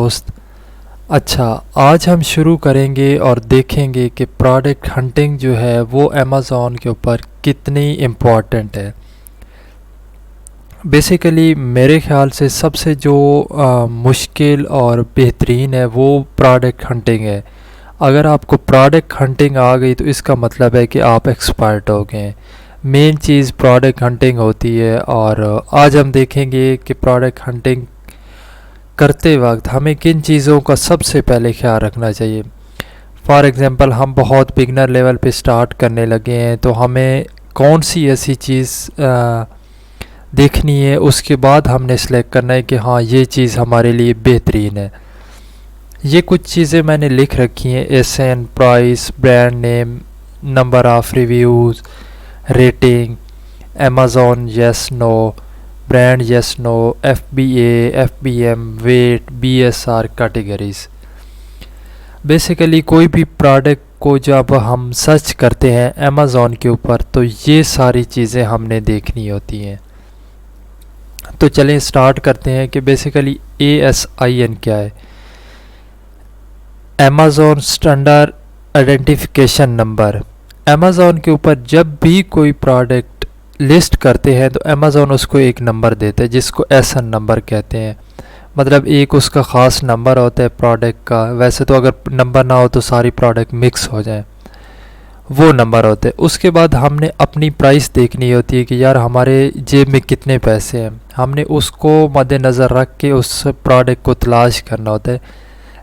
दोस्त। अच्छा, आज हम शुरू करेंगे और देखेंगे कि प्रोडक्ट हंटिंग जो है वो अमेज़ॉन के ऊपर कितनी इम्पॉर्टेंट है। बेसिकली मेरे ख़्याल से सबसे जो मुश्किल और बेहतरीन है वो प्रोडक्ट हंटिंग है। अगर आपको प्रोडक्ट हंटिंग आ गई तो इसका मतलब है कि आप एक्सपर्ट हो गए। मेन चीज़ प्रोडक्ट हंटिंग होती है और आज हम देखेंगे कि प्रोडक्ट हंटिंग करते वक्त हमें किन चीज़ों का सबसे पहले ख्याल रखना चाहिए। फॉर एग्ज़ाम्पल हम बहुत बिगनर लेवल पे स्टार्ट करने लगे हैं तो हमें कौन सी ऐसी चीज़ देखनी है, उसके बाद हमने सेलेक्ट करना है कि हाँ ये चीज़ हमारे लिए बेहतरीन है। ये कुछ चीज़ें मैंने लिख रखी हैं: SN, price, brand name, number of reviews, rating, Amazon yes no, brand yes no, FBA, FBM, weight, BSR categories. Basically कोई भी प्रोडक्ट को जब हम सर्च करते हैं अमेज़ॉन के ऊपर तो ये सारी चीज़ें हमने देखनी होती हैं। तो चलें स्टार्ट करते हैं कि बेसिकली ASIN क्या है। Amazon standard identification number. Amazon के ऊपर जब भी कोई प्रोडक्ट लिस्ट करते हैं तो अमेज़ॉन उसको एक नंबर देते हैं जिसको SN नंबर कहते हैं। मतलब एक उसका ख़ास नंबर होता है प्रोडक्ट का। वैसे तो अगर नंबर ना हो तो सारी प्रोडक्ट मिक्स हो जाए, वो नंबर होते हैं। उसके बाद हमने अपनी प्राइस देखनी होती है कि यार हमारे जेब में कितने पैसे हैं। हमने उसको मद्देनज़र रख के उस प्रोडक्ट को तलाश करना होता है।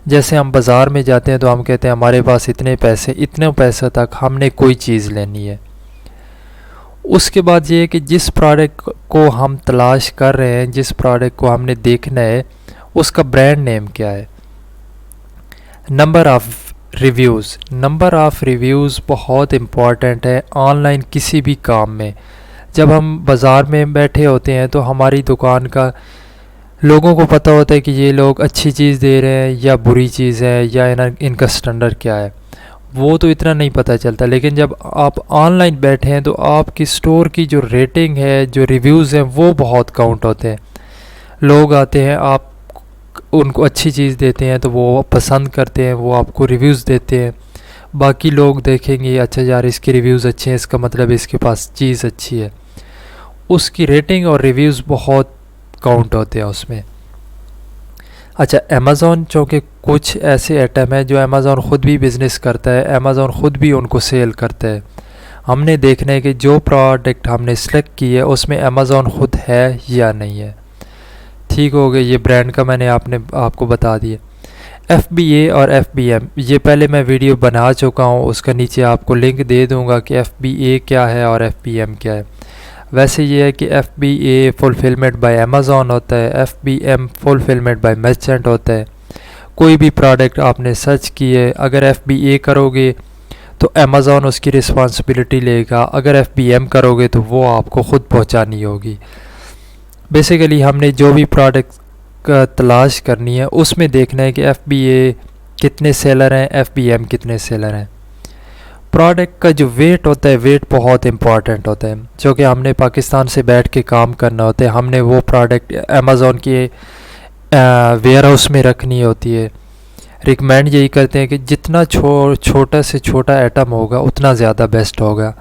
जैसे हम बाज़ार में जाते हैं तो हम कहते हैं हमारे पास इतने पैसे तक हमने कोई चीज़ लेनी है। उसके बाद ये है कि जिस प्रोडक्ट को हम तलाश कर रहे हैं, जिस प्रोडक्ट को हमने देखना है, उसका ब्रांड नेम क्या है। Number of reviews. Number of reviews बहुत इम्पॉर्टेंट है ऑनलाइन किसी भी काम में। जब हम बाज़ार में बैठे होते हैं तो हमारी दुकान का लोगों को पता होता है कि ये लोग अच्छी चीज़ दे रहे हैं या बुरी चीज़ है या इनका स्टैंडर्ड क्या है, वो तो इतना नहीं पता चलता। लेकिन जब आप ऑनलाइन बैठे हैं तो आपकी स्टोर की जो रेटिंग है, जो रिव्यूज़ हैं, वो बहुत काउंट होते हैं। लोग आते हैं, आप उनको अच्छी चीज़ देते हैं तो वो पसंद करते हैं, वो आपको रिव्यूज़ देते हैं। बाकी लोग देखेंगे अच्छा यार इसके रिव्यूज़ अच्छे हैं, इसका मतलब इसके पास चीज़ अच्छी है। उसकी रेटिंग और रिव्यूज़ बहुत काउंट होते हैं उसमें। अच्छा, अमेज़ॉन चूँकि कुछ ऐसे आइटम है जो अमेज़ॉन ख़ुद भी बिज़नेस करता है, अमेज़ॉन ख़ुद भी उनको सेल करता है। हमने देखना है कि जो प्रोडक्ट हमने सेलेक्ट की है उसमें अमेज़ॉन ख़ुद है या नहीं है। ठीक हो गया, ये ब्रांड का मैंने आपको बता दिया। FBA और FBM, ये पहले मैं वीडियो बना चुका हूँ, उसका नीचे आपको लिंक दे दूँगा कि FBA क्या है और FBM क्या है। वैसे ये है कि FBA फुलफिलमेंट बाय अमेज़ॉन होता है, FBM फुलफिलमेंट बाय मर्चेंट होता है। कोई भी प्रोडक्ट आपने सर्च की है, अगर FBA करोगे तो अमेज़ॉन उसकी रिस्पांसिबिलिटी लेगा, अगर FBM करोगे तो वो आपको ख़ुद पहुंचानी होगी। बेसिकली हमने जो भी प्रोडक्ट का तलाश करनी है उसमें देखना है कि FBA कितने सेलर हैं, FBM कितने सेलर हैं। प्रोडक्ट का जो वेट होता है, वेट बहुत इंपॉर्टेंट होता है। क्योंकि हमने पाकिस्तान से बैठ के काम करना होता है, हमने वो प्रोडक्ट अमेज़ॉन के वेयर हाउस में रखनी होती है। रिकमेंड यही करते हैं कि जितना छोटा से छोटा आइटम होगा उतना ज़्यादा बेस्ट होगा।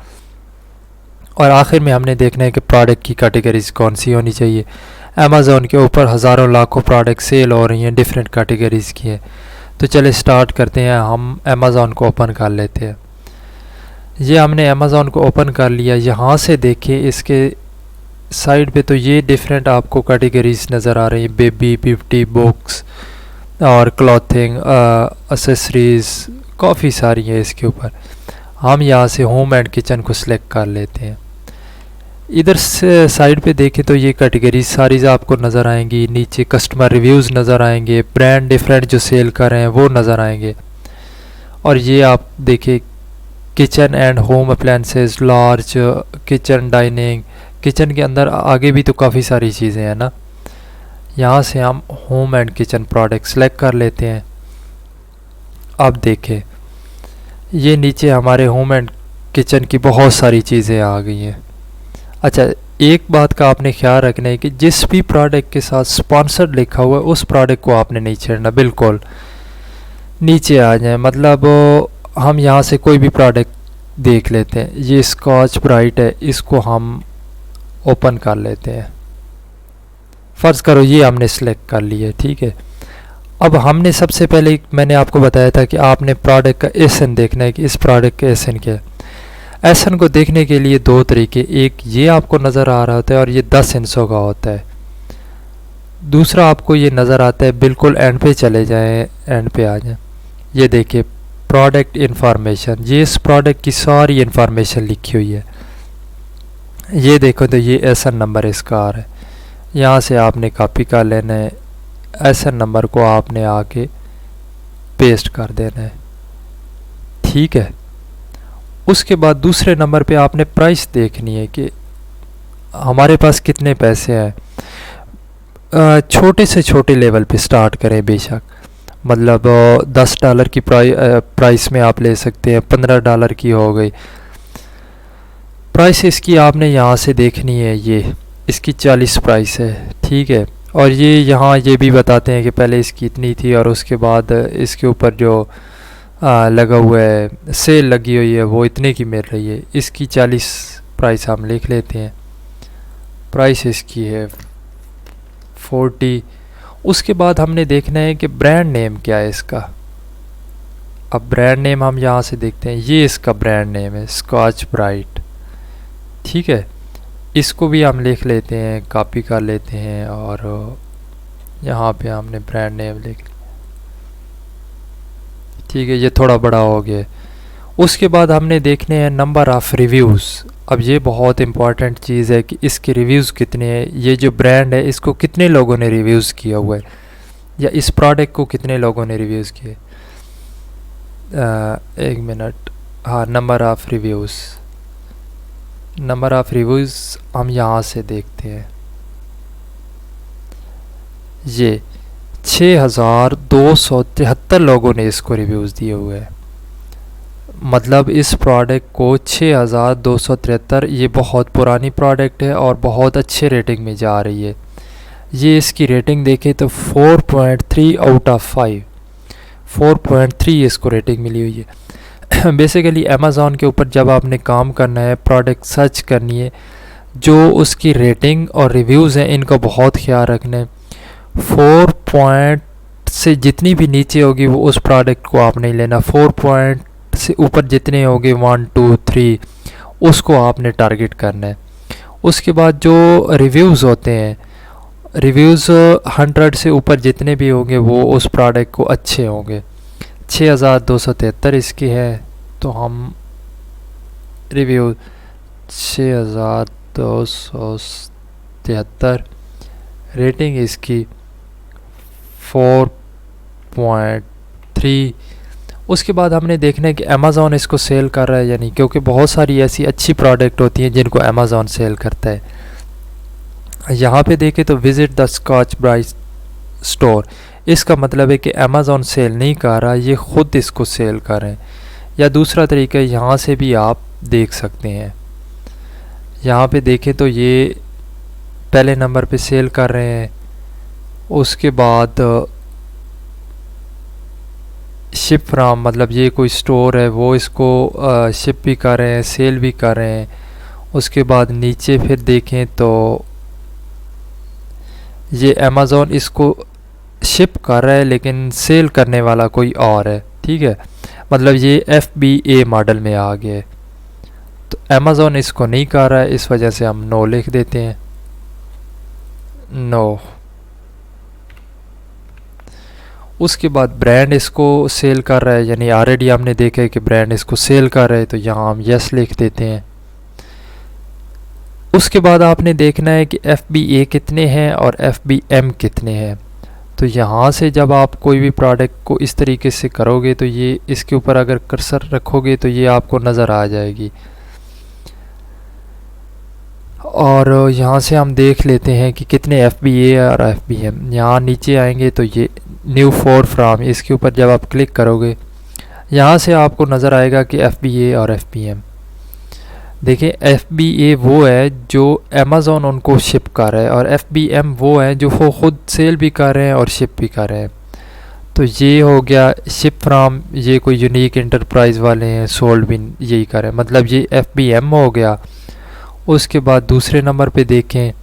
और आखिर में हमने देखना है कि प्रोडक्ट की कैटेगरीज कौन सी होनी चाहिए। अमेज़ॉन के ऊपर हज़ारों लाखों प्रोडक्ट सेल हो रही हैं, डिफरेंट कैटेगरीज़ की है। तो चले स्टार्ट करते हैं, हम अमेज़ॉन को ओपन कर लेते हैं। ये हमने अमेज़ॉन को ओपन कर लिया। यहाँ से देखिए इसके साइड पे तो ये डिफरेंट आपको कैटेगरीज नज़र आ रही हैं, बेबी, ब्यूटी, बुक्स और क्लॉथिंग, एसेसरीज़, काफ़ी सारी है इसके ऊपर। हम यहाँ से होम एंड किचन को सिलेक्ट कर लेते हैं। इधर से साइड पे देखें तो ये कैटेगरीज सारी आपको नज़र आएंगी। नीचे कस्टमर रिव्यूज़ नज़र आएंगे, ब्रांड डिफरेंट जो सेल कर रहे हैं वो नज़र आएंगे। और ये आप देखिए kitchen and home appliances, large kitchen, dining, kitchen के अंदर आगे भी तो काफ़ी सारी चीज़ें हैं ना। यहाँ से हम home and kitchen product select कर लेते हैं। अब देखें ये नीचे हमारे होम एंड किचन की बहुत सारी चीज़ें आ गई हैं। अच्छा, एक बात का आपने ख्याल रखना है कि जिस भी प्रोडक्ट के साथ स्पॉन्सर्ड लिखा हुआ है उस प्रोडक्ट को आपने नहीं छेड़ना, बिल्कुल नीचे आ जाए। मतलब हम यहाँ से कोई भी प्रोडक्ट देख लेते हैं, ये स्कॉच ब्राइट है, इसको हम ओपन कर लेते हैं। फ़र्ज़ करो ये हमने सेलेक्ट कर लिया, ठीक है। अब हमने सबसे पहले मैंने आपको बताया था कि आपने प्रोडक्ट का एसन देखना है कि इस प्रोडक्ट का एसन क्या है। एसन को देखने के लिए दो तरीके, एक ये आपको नज़र आ रहा होता है और ये 10 इंचों का होता है। दूसरा आपको ये नज़र आता है, बिल्कुल एंड पे चले जाएं, एंड पे आ जाएं, ये देखिए प्रोडक्ट इन्फॉर्मेशन, ये इस प्रोडक्ट की सारी इन्फॉर्मेशन लिखी हुई है। ये देखो तो ये एसन नंबर इसका आ रहा है, यहाँ से आपने कॉपी कर लेना है, एसन नंबर को आपने आके पेस्ट कर देना है, ठीक है। उसके बाद दूसरे नंबर पे आपने प्राइस देखनी है कि हमारे पास कितने पैसे हैं। छोटे से छोटे लेवल पे स्टार्ट करें बेशक, मतलब $10 की प्राइस में आप ले सकते हैं, $15 की हो गई प्राइस। इसकी आपने यहाँ से देखनी है, ये इसकी 40 प्राइस है, ठीक है। और ये यहाँ ये भी बताते हैं कि पहले इसकी इतनी थी और उसके बाद इसके ऊपर जो लगा हुआ है, सेल लगी हुई है, वो इतने की मिल रही है। इसकी 40 प्राइस हम लिख लेते हैं, प्राइस इसकी है 40। उसके बाद हमने देखना है कि ब्रांड नेम क्या है इसका। अब ब्रांड नेम हम यहाँ से देखते हैं, ये इसका ब्रांड नेम है स्कॉच ब्राइट, ठीक है। इसको भी हम लिख लेते हैं, कॉपी कर लेते हैं और यहाँ पे हमने ब्रांड नेम लिख लिया, ठीक है। ये थोड़ा बड़ा हो गया। उसके बाद हमने देखने हैं नंबर ऑफ़ रिव्यूज़। अब ये बहुत इम्पॉर्टेंट चीज़ है कि इसके रिव्यूज़ कितने हैं, ये जो ब्रांड है इसको कितने लोगों ने रिव्यूज़ किया हुआ है, या इस प्रोडक्ट को कितने लोगों ने रिव्यूज़ किए। एक मिनट, हाँ, number of reviews, number of reviews हम यहाँ से देखते हैं, ये 6273 लोगों ने इसको रिव्यूज़ दिए हुए हैं। मतलब इस प्रोडक्ट को 6273, ये बहुत पुरानी प्रोडक्ट है और बहुत अच्छे रेटिंग में जा रही है। ये इसकी रेटिंग देखें तो 4.3 आउट ऑफ 5, 4.3 इसको रेटिंग मिली हुई है। बेसिकली अमेज़ॉन के ऊपर जब आपने काम करना है, प्रोडक्ट सर्च करनी है, जो उसकी रेटिंग और रिव्यूज़ हैं इनका बहुत ख्याल रखना है। 4 पॉइंट से जितनी भी नीचे होगी वो उस प्रोडक्ट को आप नहीं लेना, 4 पॉइंट से ऊपर जितने होंगे 1 2 3 उसको आपने टारगेट करना है। उसके बाद जो रिव्यूज़ होते हैं, रिव्यूज़ 100 से ऊपर जितने भी होंगे वो उस प्रोडक्ट को अच्छे होंगे। 6273 इसकी है, तो हम रिव्यू 6273, रेटिंग इसकी 4.3। उसके बाद हमने देखना है कि अमेज़ॉन इसको सेल कर रहा है या नहीं, क्योंकि बहुत सारी ऐसी अच्छी प्रोडक्ट होती हैं जिनको अमेज़ॉन सेल करता है। यहाँ पे देखें तो visit the Scotch Brite store, इसका मतलब है कि अमेज़ॉन सेल नहीं कर रहा, ये ख़ुद इसको सेल कर रहे हैं। या दूसरा तरीका यहाँ से भी आप देख सकते हैं, यहाँ पे देखें तो ये पहले नंबर पे सेल कर रहे हैं। उसके बाद शिप फ्राम, मतलब ये कोई स्टोर है वो इसको शिप भी कर रहे हैं, सेल भी कर रहे हैं। उसके बाद नीचे फिर देखें तो ये अमेज़ॉन इसको शिप कर रहा है लेकिन सेल करने वाला कोई और है, ठीक है। मतलब ये FBA मॉडल में आ गया है, तो अमेज़ॉन इसको नहीं कर रहा है, इस वजह से हम नो लिख देते हैं, नो। उसके बाद ब्रांड इसको सेल कर रहा है, यानी ऑलरेडी हमने देखा है कि ब्रांड इसको सेल कर रहा है, तो यहाँ हम यस लिख देते हैं। उसके बाद आपने देखना है कि FBA कितने हैं और FBM कितने हैं। तो यहाँ से जब आप कोई भी प्रोडक्ट को इस तरीके से करोगे तो ये इसके ऊपर अगर कर्सर रखोगे तो ये आपको नज़र आ जाएगी। और यहाँ से हम देख लेते हैं कि कितने FBA और FBM। यहाँ नीचे आएंगे तो ये न्यू फॉर फ्राम, इसके ऊपर जब आप क्लिक करोगे यहाँ से आपको नज़र आएगा कि FBA और FBM। देखिए FBA वो है जो अमेज़ॉन उनको शिप कर रहा है और FBM वो है जो वो खुद सेल भी कर रहे हैं और शिप भी कर रहे हैं। तो ये हो गया शिप फ्राम, ये कोई यूनिक इंटरप्राइज वाले हैं, सोल्ड भी यही कर रहे हैं, मतलब ये FBM हो गया। उसके बाद दूसरे नंबर पे देखें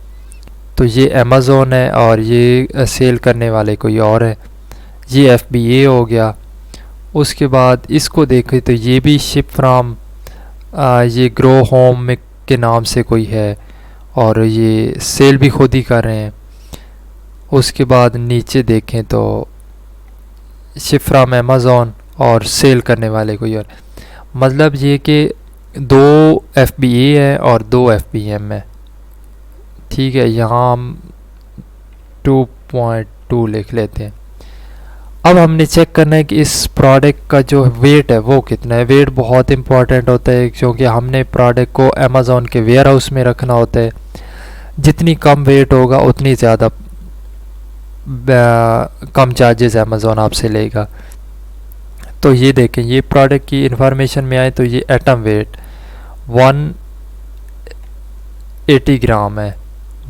तो ये अमेज़ॉन है और ये सेल करने वाले कोई और है, ये FBA हो गया। उसके बाद इसको देखें तो ये भी शिप फ्राम, ये ग्रो होम के नाम से कोई है और ये सेल भी खुद ही कर रहे हैं। उसके बाद नीचे देखें तो शिप फ्राम अमेज़ॉन और सेल करने वाले कोई और, मतलब ये कि 2 FBA है और 2 FBM है। ठीक है, यहाँ हम 2.2 लिख लेते हैं। अब हमने चेक करना है कि इस प्रोडक्ट का जो वेट है वो कितना है। वेट बहुत इंपॉर्टेंट होता है क्योंकि हमने प्रोडक्ट को अमेज़ॉन के वेयर हाउस में रखना होता है। जितनी कम वेट होगा उतनी ज़्यादा कम चार्जेस अमेज़ॉन आपसे लेगा। तो ये देखें, ये प्रोडक्ट की इंफॉर्मेशन में आए तो ये एटम वेट 180 ग्राम है।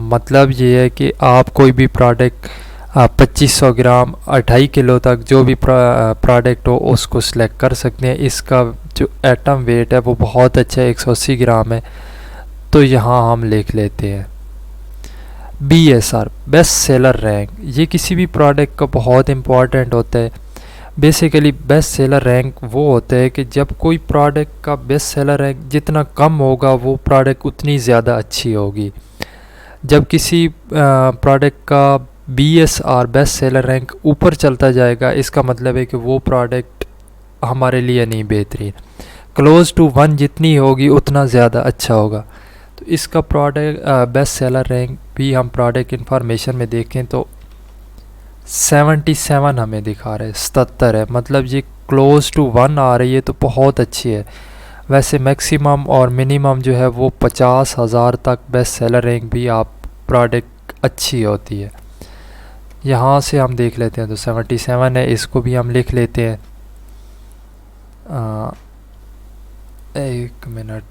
मतलब ये है कि आप कोई भी प्रोडक्ट 2500 ग्राम 2.5 किलो तक जो भी प्रोडक्ट हो उसको सिलेक्ट कर सकते हैं। इसका जो एटम वेट है वो बहुत अच्छा है, 180 ग्राम है। तो यहाँ हम लिख लेते हैं BSR, बेस्ट सेलर रैंक। ये किसी भी प्रोडक्ट का बहुत इम्पॉर्टेंट होता है। बेसिकली बेस्ट सेलर रैंक वो होता है कि जब कोई प्रोडक्ट का बेस्ट सेलर रैंक जितना कम होगा वो प्रोडक्ट उतनी ज़्यादा अच्छी होगी। जब किसी प्रोडक्ट का BSR, बेस्ट सेलर रैंक ऊपर चलता जाएगा, इसका मतलब है कि वो प्रोडक्ट हमारे लिए नहीं बेहतरीन। क्लोज टू 1 जितनी होगी उतना ज़्यादा अच्छा होगा। तो इसका प्रोडक्ट बेस्ट सेलर रैंक भी हम प्रोडक्ट इंफॉर्मेशन में देखें तो 77 हमें दिखा रहा है, 77 है, मतलब ये क्लोज टू 1 आ रही है तो बहुत अच्छी है। वैसे मैक्सिमम और मिनिमम जो है वो 50,000 तक बेस्ट सेलर रैंक भी आप प्रोडक्ट अच्छी होती है। यहाँ से हम देख लेते हैं तो 77 है, इसको भी हम लिख लेते हैं। एक मिनट।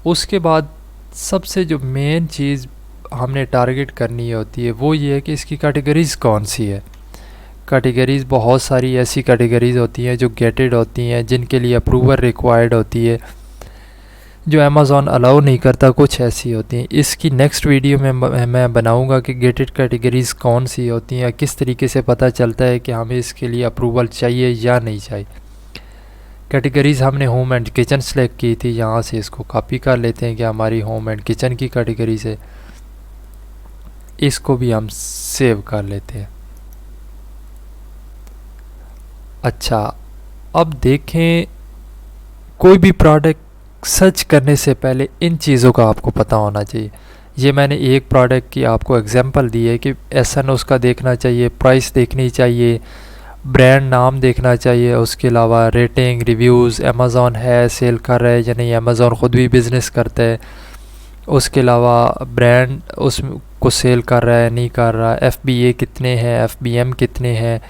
उसके बाद सबसे जो मेन चीज़ हमने टारगेट करनी होती है वो ये है कि इसकी कैटेगरीज़ कौन सी है। कैटेगरीज़ बहुत सारी ऐसी कैटेगरीज़ होती हैं जो गेटेड होती हैं, जिनके लिए अप्रूवल रिक्वायर्ड होती है, जो अमेज़ॉन अलाउ नहीं करता, कुछ ऐसी होती हैं। इसकी नेक्स्ट वीडियो में मैं बनाऊंगा कि गेटेड कैटेगरीज़ कौन सी होती हैं, किस तरीके से पता चलता है कि हमें इसके लिए अप्रूवल चाहिए या नहीं चाहिए। कैटेगरीज़ हमने होम एंड किचन सेलेक्ट की थी, यहाँ से इसको कॉपी कर लेते हैं कि हमारी होम एंड किचन की कैटेगरीज़ है। इसको भी हम सेव कर लेते हैं। अच्छा, अब देखें, कोई भी प्रोडक्ट सर्च करने से पहले इन चीज़ों का आपको पता होना चाहिए। ये मैंने एक प्रोडक्ट की आपको एग्जांपल दी है कि SN उसका देखना चाहिए, प्राइस देखनी चाहिए, ब्रांड नाम देखना चाहिए, उसके अलावा रेटिंग, रिव्यूज़, अमेज़ॉन है सेल कर रहा है या नहीं, अमेज़ॉन ख़ुद भी बिज़नेस करता है, उसके अलावा ब्रांड उसको सेल कर रहा है नहीं कर रहा, FBA कितने हैं, FBM कितने हैं,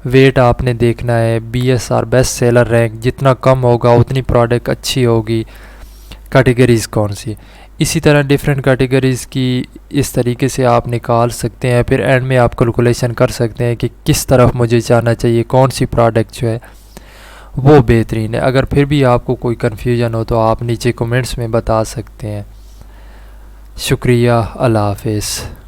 वेट आपने देखना है, BSR, बेस्ट सेलर रैंक, जितना कम होगा उतनी प्रोडक्ट अच्छी होगी, कैटेगरीज़ कौन सी। इसी तरह डिफरेंट कैटेगरीज़ की इस तरीके से आप निकाल सकते हैं। फिर एंड में आप कैलकुलेशन कर सकते हैं कि किस तरफ मुझे जाना चाहिए, कौन सी प्रोडक्ट जो है वो बेहतरीन है। अगर फिर भी आपको कोई कन्फ्यूजन हो तो आप नीचे कमेंट्स में बता सकते हैं। शुक्रिया, अल्लाह हाफ़िज़।